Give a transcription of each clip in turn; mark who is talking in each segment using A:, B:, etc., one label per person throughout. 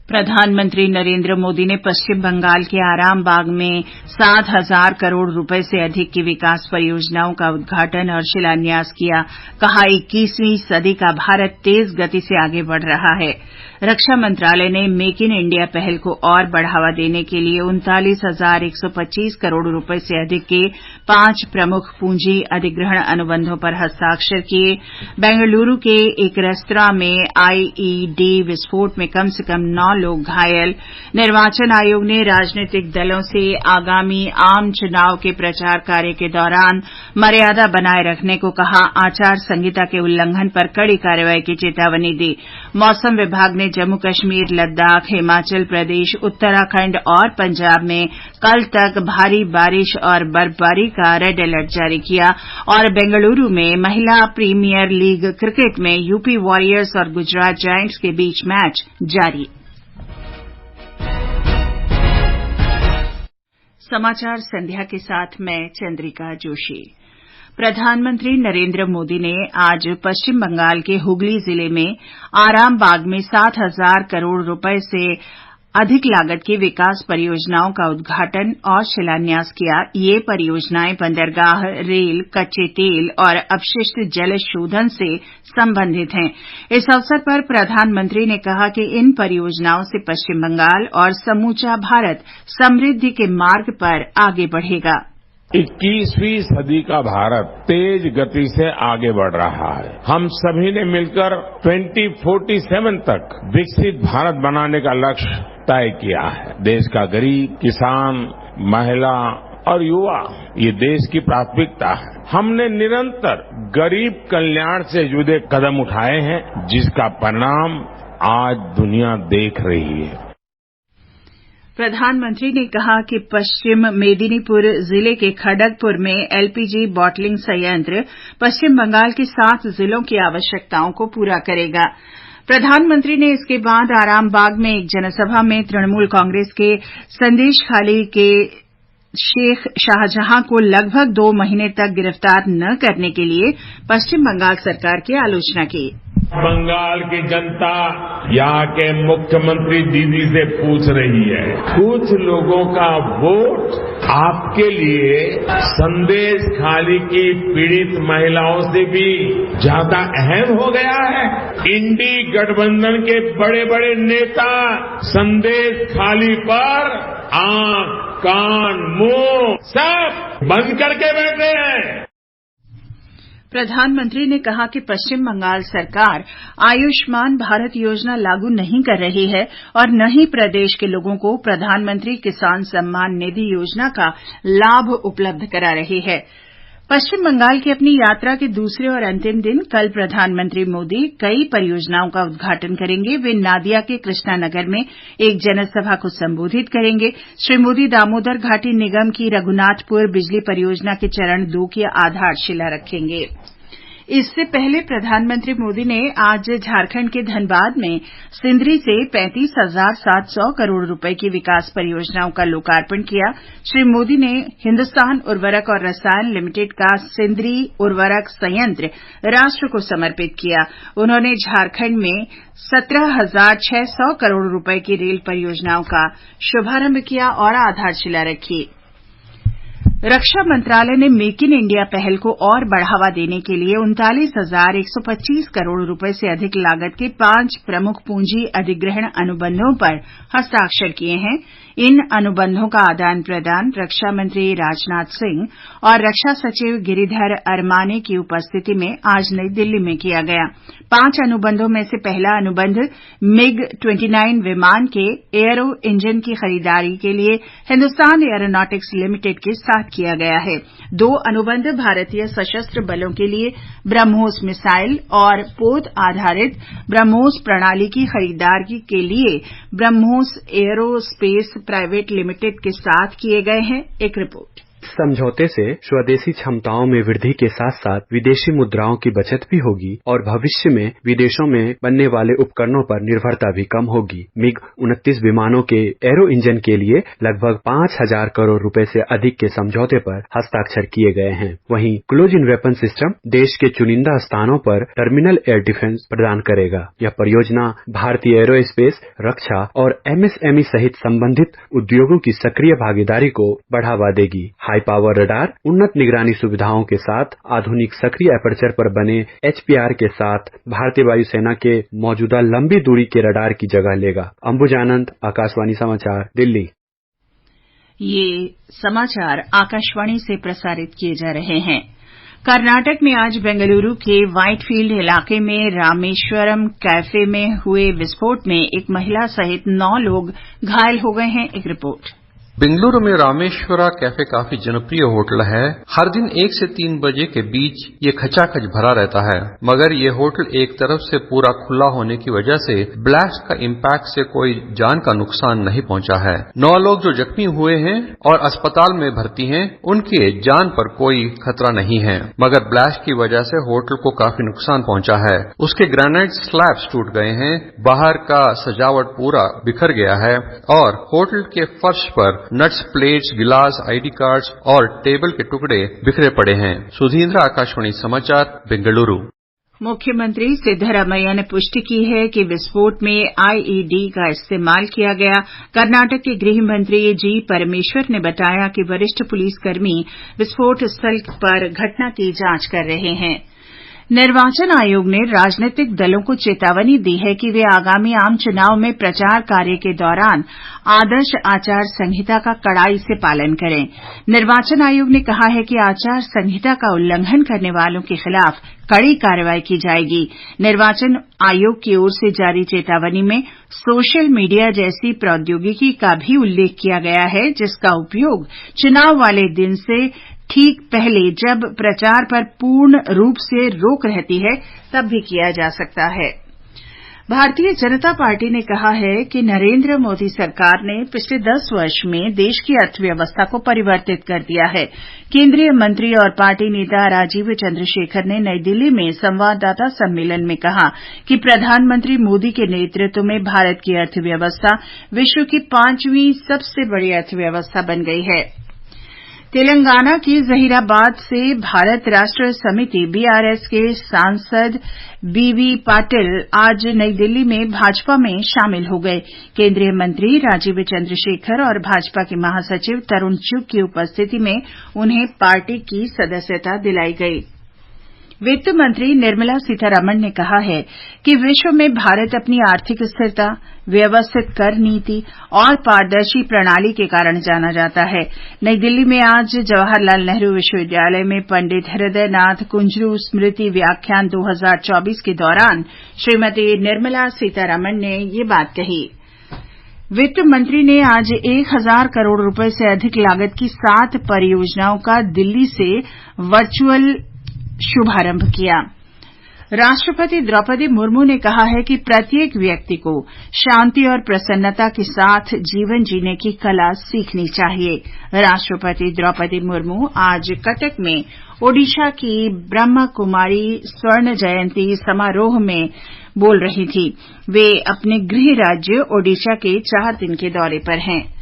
A: प्रधानमंत्री नरेंद्र मोदी ने पश्चिम बंगाल के आराम बाग में 7,000 करोड़ रुपए से अधिक की विकास परियोजनाओं का उद्घाटन और शिलान्यास किया। कहा, 21वीं सदी का भारत तेज गति से आगे बढ़ रहा है। रक्षा मंत्रालय ने मेक इन इंडिया पहल को और बढ़ावा देने के लिए 39,125 करोड़ रुपए से अधिक के 5 प्रमुख पूंजी अधिग्रहण अनुबंधों पर हस्ताक्षर किए। बेंगलुरु के एक रेस्तरां में आईईडी विस्फोट में कम से कम 9 लोग घायल। निर्वाचन आयोग ने राजनीतिक दलों से आगामी आम चुनाव के प्रचार कार्य के दौरान मर्यादा बनाए रखने को कहा। आचार संहिता के उल्लंघन पर कड़ी कार्रवाई की चेतावनी दी। मौसम विभाग ने जम्मू कश्मीर, लद्दाख, हिमाचल प्रदेश, उत्तराखंड और पंजाब में कल तक भारी बारिश और बर्फबारी का रेड अलर्ट जारी किया। और बेंगलुरु में महिला प्रीमियर लीग क्रिकेट में यूपी वॉरियर्स और गुजरात जायंट्स के बीच मैच जारी। समाचार संध्या के साथ मैं चंद्रिका जोशी। प्रधानमंत्री नरेंद्र मोदी ने आज पश्चिम बंगाल के हुगली जिले में आराम बाग में 7,000 करोड़ रुपए से अधिक लागत की विकास परियोजनाओं का उद्घाटन और शिलान्यास किया। ये परियोजनाएं बंदरगाह, रेल, कच्चे तेल और अपशिष्ट जल शोधन से संबंधित हैं। इस अवसर पर प्रधानमंत्री ने कहा कि इन परियोजनाओं से पश्चिम बंगाल और समूचा भारत समृद्धि के मार्ग पर आगे बढ़ेगा।
B: 21वीं सदी का भारत तेज गति से आगे बढ़ रहा है। हम सभी ने मिलकर 2047 तक विकसित भारत बनाने का लक्ष्य तय किया है। देश का गरीब, किसान, महिला और युवा ये देश की प्राथमिकता है। हमने निरंतर गरीब कल्याण से जुड़े कदम उठाए हैं, जिसका परिणाम आज दुनिया देख रही है।
A: प्रधानमंत्री ने कहा कि पश्चिम मेदिनीपुर जिले के खड़गपुर में एलपीजी बॉटलिंग संयंत्र पश्चिम बंगाल के 7 जिलों की आवश्यकताओं को पूरा करेगा। प्रधानमंत्री ने इसके बाद आराम बाग में एक जनसभा में तृणमूल कांग्रेस के संदेश खाली के शेख शाहजहां को लगभग 2 महीने तक गिरफ्तार न करने के लिए पश्चिम बंगाल सरकार की आलोचना की।
B: बंगाल की जनता यहाँ के मुख्यमंत्री दीदी से पूछ रही है, कुछ लोगों का वोट आपके लिए संदेश खाली की पीड़ित महिलाओं से भी ज्यादा अहम हो गया है। इंडी गठबंधन के बड़े बड़े नेता संदेश खाली पर आंख, कान, मुंह सब बंद करके बैठे हैं।
A: प्रधानमंत्री ने कहा कि पश्चिम बंगाल सरकार आयुष्मान भारत योजना लागू नहीं कर रही है और न ही प्रदेश के लोगों को प्रधानमंत्री किसान सम्मान निधि योजना का लाभ उपलब्ध करा रही है। पश्चिम बंगाल की अपनी यात्रा के दूसरे और अंतिम दिन कल प्रधानमंत्री मोदी कई परियोजनाओं का उद्घाटन करेंगे। वे नादिया के कृष्णानगर में एक जनसभा को संबोधित करेंगे। श्री मोदी दामोदर घाटी निगम की रघुनाथपुर बिजली परियोजना के चरण 2 की आधारशिला रखेंगे। इससे पहले प्रधानमंत्री मोदी ने आज झारखंड के धनबाद में सिंदरी से 35,700 करोड़ रुपए की विकास परियोजनाओं का लोकार्पण किया। श्री मोदी ने हिंदुस्तान उर्वरक और रसायन लिमिटेड का सिंदरी उर्वरक संयंत्र राष्ट्र को समर्पित किया। उन्होंने झारखंड में 17,600 करोड़ रुपए की रेल परियोजनाओं का शुभारंभ किया और आधारशिला रखी। रक्षा मंत्रालय ने मेक इन इंडिया पहल को और बढ़ावा देने के लिए 39,125 करोड़ रुपए से अधिक लागत के 5 प्रमुख पूंजी अधिग्रहण अनुबंधों पर हस्ताक्षर किए हैं। इन अनुबंधों का आदान प्रदान रक्षा मंत्री राजनाथ सिंह और रक्षा सचिव गिरिधर अरमाने की उपस्थिति में आज नई दिल्ली में किया गया। 5 अनुबंधों में से पहला अनुबंध MiG-29 विमान के एयरो इंजन की खरीदारी के लिए हिंदुस्तान एयरोनॉटिक्स लिमिटेड के साथ किया गया है। 2 अनुबंध भारतीय सशस्त्र बलों के लिए ब्रह्मोस मिसाइल और पोत आधारित ब्रह्मोस प्रणाली की खरीदारी के लिए ब्रह्मोस एयरोस्पेस प्राइवेट लिमिटेड के साथ किए गए हैं। एक रिपोर्ट।
C: समझौते से स्वदेशी क्षमताओं में वृद्धि के साथ साथ विदेशी मुद्राओं की बचत भी होगी और भविष्य में विदेशों में बनने वाले उपकरणों पर निर्भरता भी कम होगी। MiG-29 विमानों के एरो इंजन के लिए लगभग 5,000 करोड़ रुपए से अधिक के समझौते पर हस्ताक्षर किए गए हैं। वहीं क्लोज इन वेपन सिस्टम देश के चुनिंदा स्थानों पर टर्मिनल एयर डिफेंस प्रदान करेगा। यह परियोजना भारतीय एरोस्पेस, रक्षा और MSME सहित संबंधित उद्योगों की सक्रिय भागीदारी को बढ़ावा देगी। हाई पावर रडार उन्नत निगरानी सुविधाओं के साथ आधुनिक सक्रिय एपर्चर पर बने HPR के साथ भारतीय वायुसेना के मौजूदा लंबी दूरी के रडार की जगह लेगा। अंबुजानंद, आकाशवाणी समाचार, दिल्ली।
A: ये समाचार आकाशवाणी से प्रसारित किए जा रहे हैं। कर्नाटक में आज बेंगलुरु के व्हाइटफील्ड इलाके में रामेश्वरम कैफे में हुए विस्फोट में एक महिला सहित 9 लोग घायल हो गए हैं। एक रिपोर्ट।
D: बेंगलुरु में रामेश्वरा कैफे काफी जनप्रिय होटल है। हर दिन 1 से 3 बजे के बीच ये खचाखच भरा रहता है, मगर ये होटल एक तरफ से पूरा खुला होने की वजह से ब्लास्ट का इम्पैक्ट से कोई जान का नुकसान नहीं पहुंचा है। 9 लोग जो जख्मी हुए हैं और अस्पताल में भर्ती हैं, उनके जान पर कोई खतरा नहीं है, मगर ब्लास्ट की वजह से होटल को काफी नुकसान पहुंचा है। उसके ग्रेनाइट स्लैब्स टूट गए हैं, बाहर का सजावट पूरा बिखर गया है और होटल के फर्श पर नट्स, प्लेट्स, गिलास, ID कार्ड्स और टेबल के टुकड़े बिखरे पड़े हैं। सुधींद्र, आकाशवाणी समाचार, बेंगलुरु।
A: मुख्यमंत्री सिद्धरामैया ने पुष्टि की है कि विस्फोट में IED का इस्तेमाल किया गया। कर्नाटक के गृह मंत्री जी परमेश्वर ने बताया कि वरिष्ठ पुलिसकर्मी विस्फोट स्थल पर घटना की जांच कर रहे हैं। निर्वाचन आयोग ने राजनीतिक दलों को चेतावनी दी है कि वे आगामी आम चुनाव में प्रचार कार्य के दौरान आदर्श आचार संहिता का कड़ाई से पालन करें। निर्वाचन आयोग ने कहा है कि आचार संहिता का उल्लंघन करने वालों के खिलाफ कड़ी कार्रवाई की जाएगी। निर्वाचन आयोग की ओर से जारी चेतावनी में सोशल मीडिया जैसी प्रौद्योगिकी का भी उल्लेख किया गया है, जिसका उपयोग चुनाव वाले दिन से ठीक पहले जब प्रचार पर पूर्ण रूप से रोक रहती है तब भी किया जा सकता है। भारतीय जनता पार्टी ने कहा है कि नरेंद्र मोदी सरकार ने पिछले 10 वर्ष में देश की अर्थव्यवस्था को परिवर्तित कर दिया है। केंद्रीय मंत्री और पार्टी नेता राजीव चंद्रशेखर ने नई दिल्ली में संवाददाता सम्मेलन में कहा कि प्रधानमंत्री मोदी के नेतृत्व में भारत की अर्थव्यवस्था विश्व की 5वीं सबसे बड़ी अर्थव्यवस्था बन गई है। तेलंगाना की जहीराबाद से भारत राष्ट्र समिति BRS के सांसद BV पाटिल आज नई दिल्ली में भाजपा में शामिल हो गए। केंद्रीय मंत्री राजीव चंद्रशेखर और भाजपा के महासचिव तरुण चुग की उपस्थिति में उन्हें पार्टी की सदस्यता दिलाई गई। वित्त मंत्री निर्मला सीतारमण ने कहा है कि विश्व में भारत अपनी आर्थिक स्थिरता, व्यवस्थित कर नीति और पारदर्शी प्रणाली के कारण जाना जाता है। नई दिल्ली में आज जवाहरलाल नेहरू विश्वविद्यालय में पंडित हृदयनाथ कुंजरू स्मृति व्याख्यान 2024 के दौरान श्रीमती निर्मला सीतारमण ने ये बात कही। वित्त मंत्री ने आज 1,000 करोड़ रुपए से अधिक लागत की 7 परियोजनाओं का दिल्ली से वर्चुअल शुभारंभ किया। राष्ट्रपति द्रौपदी मुर्मू ने कहा है कि प्रत्येक व्यक्ति को शांति और प्रसन्नता के साथ जीवन जीने की कला सीखनी चाहिए। राष्ट्रपति द्रौपदी मुर्मू आज कटक में ओडिशा की ब्रह्म कुमारी स्वर्ण जयंती समारोह में बोल रही थी। वे अपने गृह राज्य ओडिशा के 4 दिन के दौरे पर हैं।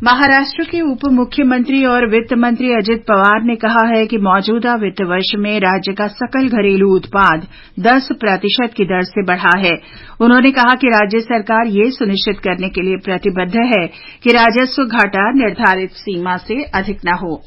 A: महाराष्ट्र के उप मुख्यमंत्री और वित्त मंत्री अजित पवार ने कहा है कि मौजूदा वित्त वर्ष में राज्य का सकल घरेलू उत्पाद 10% की दर से बढ़ा है। उन्होंने कहा कि राज्य सरकार ये सुनिश्चित करने के लिए प्रतिबद्ध है कि राजस्व घाटा निर्धारित सीमा से अधिक न हो।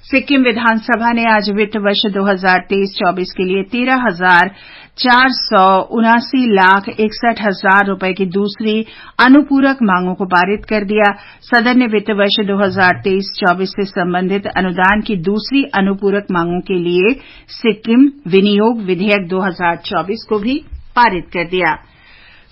A: सिक्किम विधानसभा ने आज वित्त वर्ष 2023-24 के लिए 13,479,61,000 रुपए की दूसरी अनुपूरक मांगों को पारित कर दिया। सदन ने वित्त वर्ष 2023-24 से संबंधित अनुदान की दूसरी अनुपूरक मांगों के लिए सिक्किम विनियोग विधेयक 2024 को भी पारित कर दिया।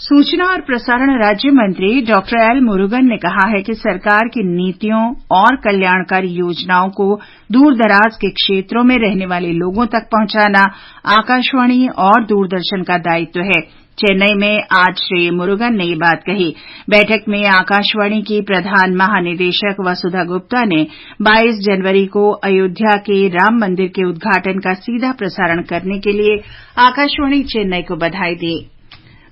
A: सूचना और प्रसारण राज्य मंत्री डॉ एल मुरुगन ने कहा है कि सरकार की नीतियों और कल्याणकारी योजनाओं को दूर-दराज के क्षेत्रों में रहने वाले लोगों तक पहुंचाना आकाशवाणी और दूरदर्शन का दायित्व है। चेन्नई में आज श्री मुरुगन ने ये बात कही। बैठक में आकाशवाणी की प्रधान महानिदेशक वसुधा गुप्ता ने 22 जनवरी को अयोध्या के राम मंदिर के उद्घाटन का सीधा प्रसारण करने के लिए आकाशवाणी चेन्नई को बधाई दी।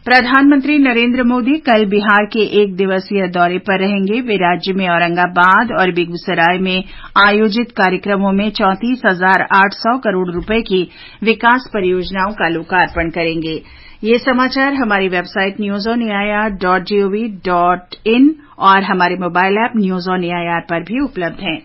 A: प्रधानमंत्री नरेंद्र मोदी कल बिहार के 1 दिवसीय दौरे पर रहेंगे। वे राज्य में औरंगाबाद और बेगूसराय में आयोजित कार्यक्रमों में 34,800 करोड़ रुपए की विकास परियोजनाओं का लोकार्पण करेंगे। ये समाचार हमारी वेबसाइट newsonair.gov.in और हमारे mobile app news on AIR पर भी उपलब्ध हैं।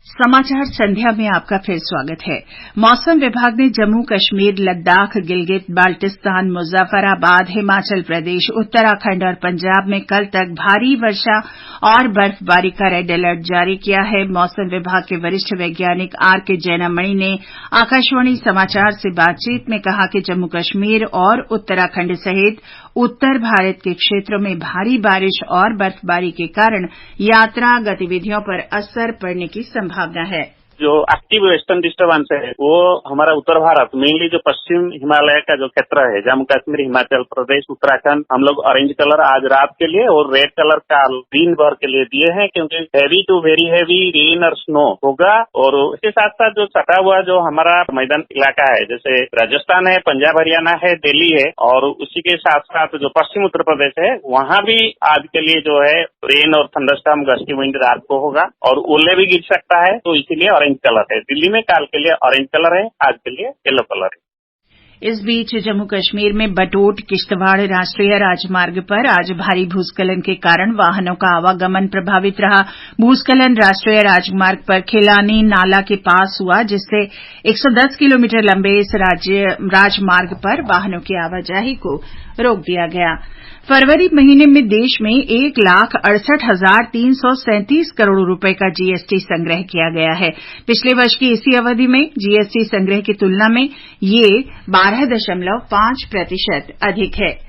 A: समाचार संध्या में आपका फिर स्वागत है। मौसम विभाग ने जम्मू कश्मीर, लद्दाख, गिलगित बाल्टिस्तान, मुजफ्फराबाद, हिमाचल प्रदेश, उत्तराखंड और पंजाब में कल तक भारी वर्षा और बर्फबारी का रेड अलर्ट जारी किया है। मौसम विभाग के वरिष्ठ वैज्ञानिक आरके जैनामणि ने आकाशवाणी समाचार से बातचीत में कहा कि जम्मू कश्मीर और उत्तराखंड सहित उत्तर भारत के क्षेत्रों में भारी बारिश और बर्फबारी के कारण यात्रा गतिविधियों पर असर पड़ने की संभावना है।
E: जो एक्टिव वेस्टर्न डिस्टर्बेंस है वो हमारा उत्तर भारत मेनली जो पश्चिम हिमालय का जो क्षेत्र है, जम्मू कश्मीर, हिमाचल प्रदेश, उत्तराखंड, हम लोग ऑरेंज कलर आज रात के लिए और रेड कलर का दिन भर के लिए दिए हैं, क्योंकि heavy to very heavy rain और स्नो होगा। और इसके साथ साथ जो सटा हुआ जो हमारा मैदान इलाका है, जैसे राजस्थान है, पंजाब हरियाणा है, दिल्ली है, और उसी के साथ साथ जो पश्चिम उत्तर प्रदेश है वहाँ भी आज के लिए जो है रेन और थंडरस्टॉर्म गस्टी विंड रात को होगा और ओले भी गिर सकता है। तो इसीलिए ऑरेंज कलर है। दिल्ली में काल के लिए ऑरेंज कलर है, आज के लिए येलो कलर है।
A: इस बीच जम्मू कश्मीर में बटोट किश्तवाड़ राष्ट्रीय राजमार्ग पर आज भारी भूस्खलन के कारण वाहनों का आवागमन प्रभावित रहा। भूस्खलन राष्ट्रीय राजमार्ग पर खिलानी नाला के पास हुआ, जिससे 110 किलोमीटर लंबे इस राजमार्ग पर वाहनों की आवाजाही को रोक दिया गया। फरवरी महीने में देश में 1,68,337 करोड़ रुपए का जीएसटी संग्रह किया गया है। पिछले वर्ष की इसी अवधि में जीएसटी संग्रह की तुलना में ये 12.5% अधिक है।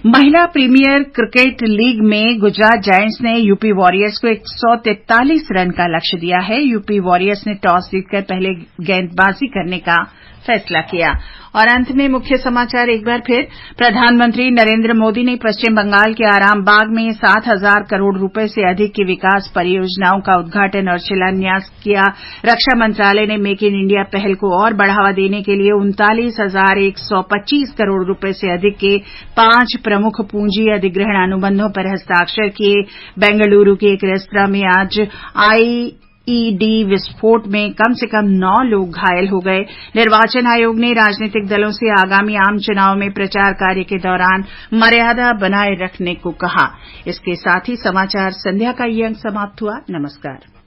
A: महिला प्रीमियर क्रिकेट लीग में गुजरात जायंट्स ने यूपी वॉरियर्स को 143 रन का लक्ष्य दिया है। यूपी वॉरियर्स ने टॉस जीतकर पहले गेंदबाजी करने का फैसला किया। और अंत में मुख्य समाचार एक बार फिर। प्रधानमंत्री नरेंद्र मोदी ने पश्चिम बंगाल के आरामबाग में 7,000 करोड़ रुपए से अधिक की विकास परियोजनाओं का उद्घाटन और शिलान्यास किया। रक्षा मंत्रालय ने मेक इन इंडिया पहल को और बढ़ावा देने के लिए 39,125 करोड़ रुपए से अधिक के 5 प्रमुख पूंजी अधिग्रहण अनुबंधों पर हस्ताक्षर किए। बेंगलुरु के एक रेस्तरां में आज आईईडी विस्फोट में कम से कम 9 लोग घायल हो गए। निर्वाचन आयोग ने राजनीतिक दलों से आगामी आम चुनाव में प्रचार कार्य के दौरान मर्यादा बनाए रखने को कहा। इसके साथ ही समाचार संध्या का ये अंक समाप्त हुआ। नमस्कार।